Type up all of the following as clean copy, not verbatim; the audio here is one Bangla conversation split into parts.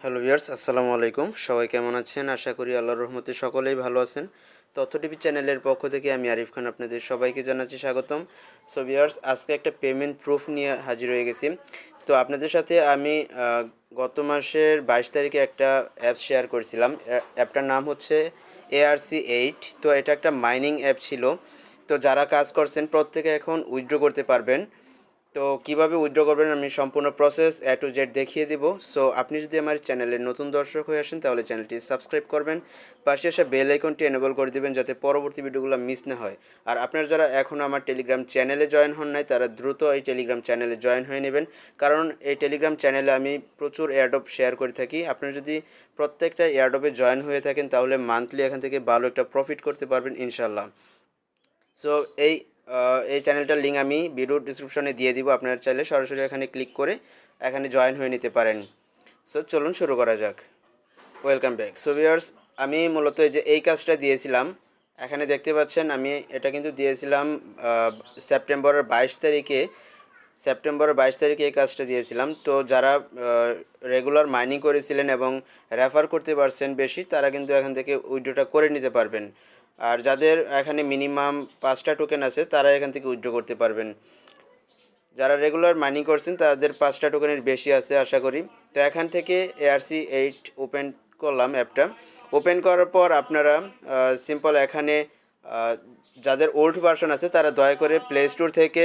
হ্যালো ভিউয়ার্স, আসসালামু আলাইকুম। সবাই কেমন আছেন? আশা করি আল্লাহর রহমতে সকলেই ভালো আছেন। তথ্য টিভি চ্যানেলের পক্ষ থেকে আমি আরিফ খান আপনাদের সবাইকে জানাচ্ছি স্বাগতম। সো ভিউয়ার্স, আজকে একটা পেমেন্ট প্রুফ নিয়ে হাজির হয়ে গেছি। তো আপনাদের সাথে আমি গত মাসের 22 তারিখে একটা অ্যাপ শেয়ার করেছিলাম। অ্যাপটার নাম হচ্ছে ARC8। তো এটা একটা মাইনিং অ্যাপ ছিল। তো যারা কাজ করছেন প্রত্যেকে এখন উইথড্র করতে পারবেন। তো কিভাবে উইথড্র করবেন আমি সম্পূর্ণ প্রসেস A to Z দেখিয়ে দিব। সো আপনি যদি আমার চ্যানেলের নতুন দর্শক হয়ে আসেন তাহলে চ্যানেলটি সাবস্ক্রাইব করবেন, পাশে আসা বেল আইকনটি এনেবল করে দিবেন যাতে পরবর্তী ভিডিওগুলো মিস না হয়। আর আপনারা যারা এখনও আমার টেলিগ্রাম চ্যানেলে জয়েন হন নাই তারা দ্রুত এই টেলিগ্রাম চ্যানেলে জয়েন হয়ে নেবেন, কারণ এই টেলিগ্রাম চ্যানেলে আমি প্রচুর এয়ারড্রপ শেয়ার করে থাকি। আপনারা যদি প্রত্যেকটা এয়ারড্রপে জয়েন হয়ে থাকেন তাহলে মান্থলি এখান থেকে ভালো একটা প্রফিট করতে পারবেন ইনশাল্লাহ। সো এই চ্যানেলটার লিঙ্ক আমি ভিডিও ডিসক্রিপশনে দিয়ে দিব, আপনারা চাইলে সরাসরি এখানে ক্লিক করে এখানে জয়েন হয়ে নিতে পারেন। সো চলুন শুরু করা যাক। Welcome back. সো ভিউয়ার্স, আমি মূলত এই কাজটা দিয়েছিলাম। এখানে দেখতে পাচ্ছেন আমি এটা কিন্তু দিয়েছিলাম সেপ্টেম্বরের 22 তারিখে। এই কাজটা দিয়েছিলাম। তো যারা রেগুলার মাইনিং করেছিলেন এবং রেফার করতে পারছেন বেশি, তারা কিন্তু এখান থেকে উইথড্রটা করে নিতে পারবেন। আর যাদের এখানে মিনিমাম 5টা টোকেন আছে তারা এখান থেকে উইথড্র করতে পারবেন। যারা রেগুলার মাইনিং করছেন তাদের 5টা টোকেনের বেশি আছে আশা করি। তো এখান থেকে ARC8 ওপেন করলাম অ্যাপটা। ওপেন করার পর আপনারা সিম্পল এখানে যাদের ওল্ড ভার্সন আছে তারা দয়া করে প্লে স্টোর থেকে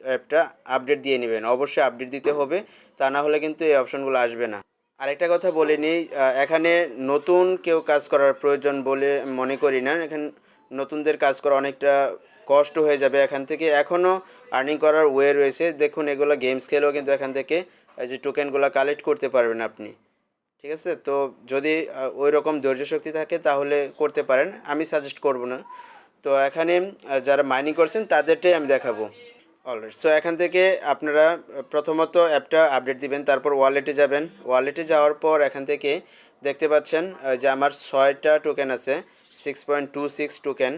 অ্যাপটা আপডেট দিয়ে নেবেন। অবশ্যই আপডেট দিতে হবে, তা না হলে কিন্তু এই অপশনগুলো আসবে না। আরেকটা কথা বলে নিই, এখানে নতুন কেউ কাজ করার প্রয়োজন বলে মনে করি না। এখানে নতুনদের কাজ করা অনেকটা কষ্ট হয়ে যাবে। এখান থেকে এখনও আর্নিং করার ওয়ে রয়েছে। দেখুন, এগুলো গেমস খেলেও কিন্তু এখান থেকে এই যে টোকেনগুলো কালেক্ট করতে পারবেন আপনি। ঠিক আছে? তো যদি ওই রকম ধৈর্য শক্তি থাকে তাহলে করতে পারেন, আমি সাজেস্ট করব না। তো এখানে যারা মাইনিং করছেন তাদেরটাই আমি দেখাবো। অলরাইট। সো এখান থেকে আপনারা প্রথমত অ্যাপটা আপডেট দিবেন, তারপর ওয়ালেটে যাবেন। ওয়ালেটে যাওয়ার পর এখান থেকে দেখতে পাচ্ছেন যে আমার 6টা টোকেন আছে, 6.26 টোকেন।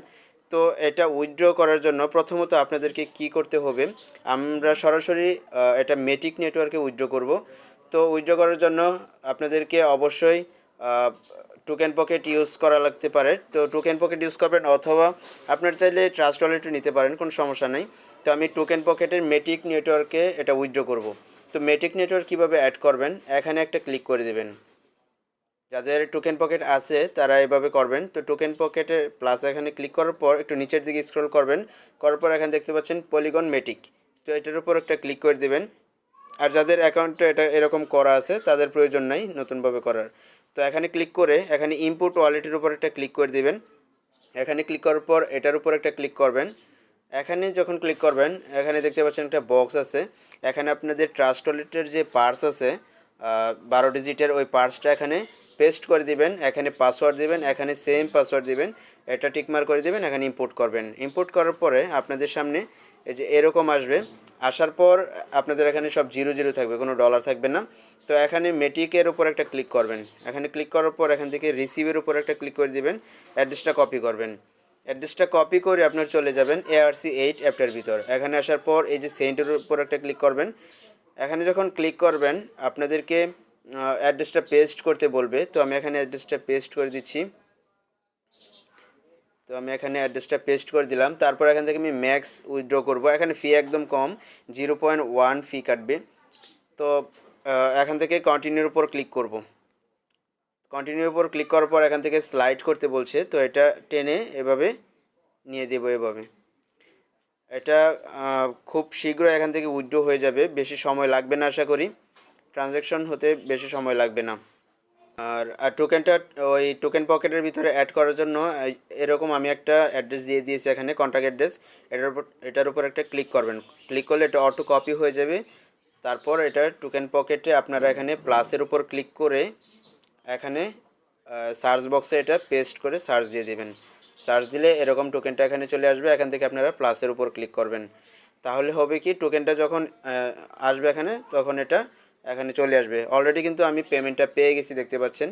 তো এটা উইথড্র করার জন্য প্রথমত আপনাদেরকে কি করতে হবে, আমরা সরাসরি এটা মেটিক নেটওয়ার্কে উইথড্র করব। তো উইথড্র করার জন্য আপনাদেরকে অবশ্যই টোকেন পকেট ইউজ করা লাগতে পারে। তো টোকেন পকেট ইউজ করবেন, অথবা আপনার চাইলে ট্রাস্ট ওয়ালেটও নিতে পারেন, কোনো সমস্যা নেই। তো আমি টোকেন পকেটের মেটিক নেটওয়ার্কে এটা উইথড্র করব। তো মেটিক নেটওয়ার্ক কীভাবে অ্যাড করবেন, এখানে একটা ক্লিক করে দেবেন। যাদের টোকেন পকেট আছে তারা এভাবে করবেন। তো টোকেন পকেটে প্লাস এখানে ক্লিক করার পর একটু নিচের দিকে স্ক্রল করবেন, করার পর এখানে দেখতে পাচ্ছেন পলিগন মেটিক। তো এটার উপর একটা ক্লিক করে দেবেন। আর যাদের অ্যাকাউন্টে এটা এরকম করা আছে তাদের প্রয়োজন নাই নতুনভাবে করার। তো এখানে ক্লিক করে এখানে ইনপুট ওয়ালেটের উপর একটা ক্লিক করে দিবেন। এখানে ক্লিক করার পর এটার উপর একটা ক্লিক করবেন। এখানে যখন ক্লিক করবেন এখানে দেখতে পাচ্ছেন একটা বক্স আছে। এখানে আপনাদের ট্রাস্ট ওয়ালেটের যে পার্স আছে 12 ডিজিটের, ওই পার্সটা এখানে পেস্ট করে দিবেন। এখানে পাসওয়ার্ড দিবেন, এখানে সেম পাসওয়ার্ড দিবেন, এটা টিকমার্ক করে দিবেন। এখানে ইম্পোর্ট করবেন। ইম্পোর্ট করার পরে আপনাদের সামনে এই যে এরকম আসবে। আসার পর আপনাদের এখানে সব জিরো জিরো থাকবে, কোনো ডলার থাকবে না। তো এখানে মেটিকের উপর একটা ক্লিক করবেন। এখানে ক্লিক করার পর এখান থেকে রিসিভের উপর একটা ক্লিক করে দিবেন, অ্যাড্রেসটা কপি করবেন। অ্যাড্রেসটা কপি করে আপনার চলে যাবেন ARC8 অ্যাপটার ভিতর। এখানে আসার পর এই যে সেন্টের উপর একটা ক্লিক করবেন। এখানে যখন ক্লিক করবেন আপনাদেরকে অ্যাড্রেসটা পেস্ট করতে বলবে। তো আমি এখানে অ্যাড্রেসটা পেস্ট করে দিচ্ছি। তো আমি এখানে অ্যাড্রেসটা পেস্ট করে দিলাম। তারপর এখান থেকে আমি ম্যাক্স উইথড্র করব। এখানে ফি একদম কম, 0.1 ফি কাটবে। তো এখান থেকে কন্টিনিউর উপর ক্লিক করব। কন্টিনিউর উপর ক্লিক করার পর এখান থেকে স্লাইড করতে বলছে, তো এটা টেনে এভাবে নিয়ে দেবো। এভাবে এটা খুব শীঘ্র এখান থেকে উইথড্র হয়ে যাবে, বেশি সময় লাগবে না আশা করি। ট্রানজ্যাকশন হতে বেশি সময় লাগবে না। আর টোকেনটা ওই টোকেন পকেটের ভিতরে অ্যাড করার জন্য এরকম আমি একটা অ্যাড্রেস দিয়ে দিয়েছি এখানে, কন্ট্যাক্ট অ্যাড্রেস। এটার উপর একটা ক্লিক করবেন। ক্লিক করলে এটা অটো কপি হয়ে যাবে। তারপর এটা টোকেন পকেটে আপনারা এখানে প্লাসের উপর ক্লিক করে এখানে সার্চ বক্সে এটা পেস্ট করে সার্চ দিয়ে দেবেন। সার্চ দিলে এরকম টোকেনটা এখানে চলে আসবে। এখান থেকে আপনারা প্লাসের উপর ক্লিক করবেন। তাহলে হবে কি, টোকেনটা যখন আসবে এখানে তখন এটা এখানে চলে আসবে। অলরেডি কিন্তু আমি পেমেন্টটা পেয়ে গেছি, দেখতে পাচ্ছেন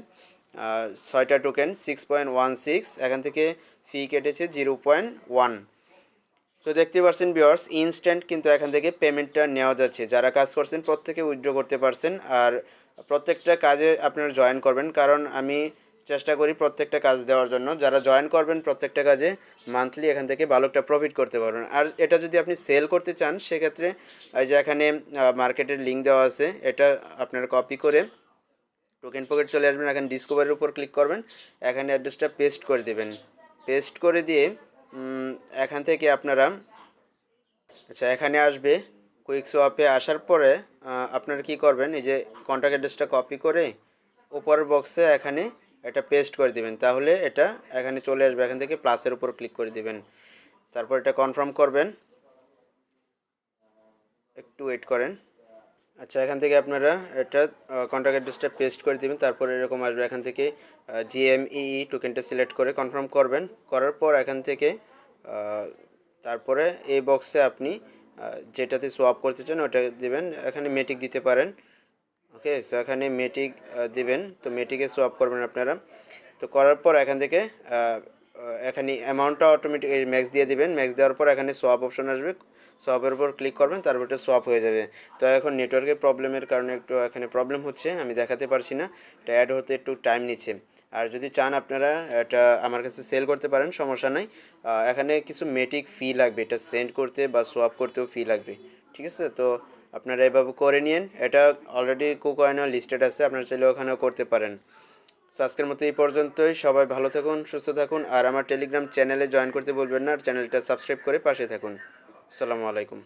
6টা টোকেন 6.16। এখান থেকে ফি কেটেছে 0.1। তো দেখতে পাচ্ছেন ভিউয়ার্স, ইনস্ট্যান্ট কিন্তু এখান থেকে পেমেন্টটা নেওয়া যাচ্ছে। যারা কাজ করছেন প্রত্যেকে উইথড্র করতে পারছেন। আর প্রত্যেকটা কাজে আপনারা জয়েন করবেন, কারণ আমি চেষ্টা করি প্রত্যেকটা কাজ দেওয়ার জন্য। যারা জয়েন করবেন প্রত্যেকটা কাজে মান্থলি এখান থেকে ভালো একটা প্রফিট করতে পারবেন। আর এটা যদি আপনি সেল করতে চান সেক্ষেত্রে এই যে এখানে মার্কেটের লিঙ্ক দেওয়া আছে, এটা আপনারা কপি করে টোকেন পকেট চলে আসবেন, এখানে ডিসকভারির উপর ক্লিক করবেন, এখানে অ্যাড্রেসটা পেস্ট করে দেবেন। পেস্ট করে দিয়ে এখান থেকে আপনারা আচ্ছা এখানে আসবে, কুইক সোয়াপে আসার পরে আপনারা কি করবেন, এই যে কন্ট্যাক্ট অ্যাড্রেসটা কপি করে উপরের বক্সে এখানে এটা পেস্ট করে দিবেন, তাহলে এটা এখানে চলে আসবে। এখান থেকে প্লাসের উপর ক্লিক করে দিবেন, তারপর এটা কনফার্ম করবেন, একটু ওয়েট করেন। আচ্ছা এখান থেকে আপনারা এটা কন্ট্যাক্ট অ্যাড্রেসটা পেস্ট করে দিবেন, তারপর এরকম আসবে। এখান থেকে জিএমই টোকেনটা সিলেক্ট করে কনফার্ম করবেন, করার পর এখান থেকে তারপরে এই বক্সে আপনি যেটাতে সোয়াপ করতে চান ওটা দিবেন। এখানে মেটিক দিতে পারেন। ওকে, সো এখানে মেটিক দিবেন, তো মেটিকে সোয়াপ করবেন আপনারা। তো করার পর এখান থেকে এখানে অ্যামাউন্টটা অটোমেটিক ম্যাক্স দিয়ে দিবেন। ম্যাক্স দেওয়ার পর এখানে সোয়াপ অপশন আসবে, সোয়াপের উপর ক্লিক করবেন, তারপর এটা সোয়াপ হয়ে যাবে। তো এখন নেটওয়ার্কের প্রবলেমের কারণে একটু এখানে প্রবলেম হচ্ছে, আমি দেখাতে পারছি না, এটা অ্যাড হতে একটু টাইম নিচ্ছে। আর যদি চান আপনারা এটা আমার কাছে সেল করতে পারেন, সমস্যা নাই। এখানে কিছু মেটিক ফি লাগবে, এটা সেন্ড করতে বা সোয়াপ করতেও ফি লাগবে, ঠিক আছে? তো আপনারা এভাবে করে নিন। এটা অলরেডি কুকয়েনও লিস্টেড আছে, আপনারা চাইলে ওখানেও করতে পারেন। সো আজকের মতো এই পর্যন্তই। সবাই ভালো থাকুন, সুস্থ থাকুন, আর আমার টেলিগ্রাম চ্যানেলে জয়েন করতে বলবেন না, আর চ্যানেলটা সাবস্ক্রাইব করে পাশে থাকুন। আসসালামু আলাইকুম।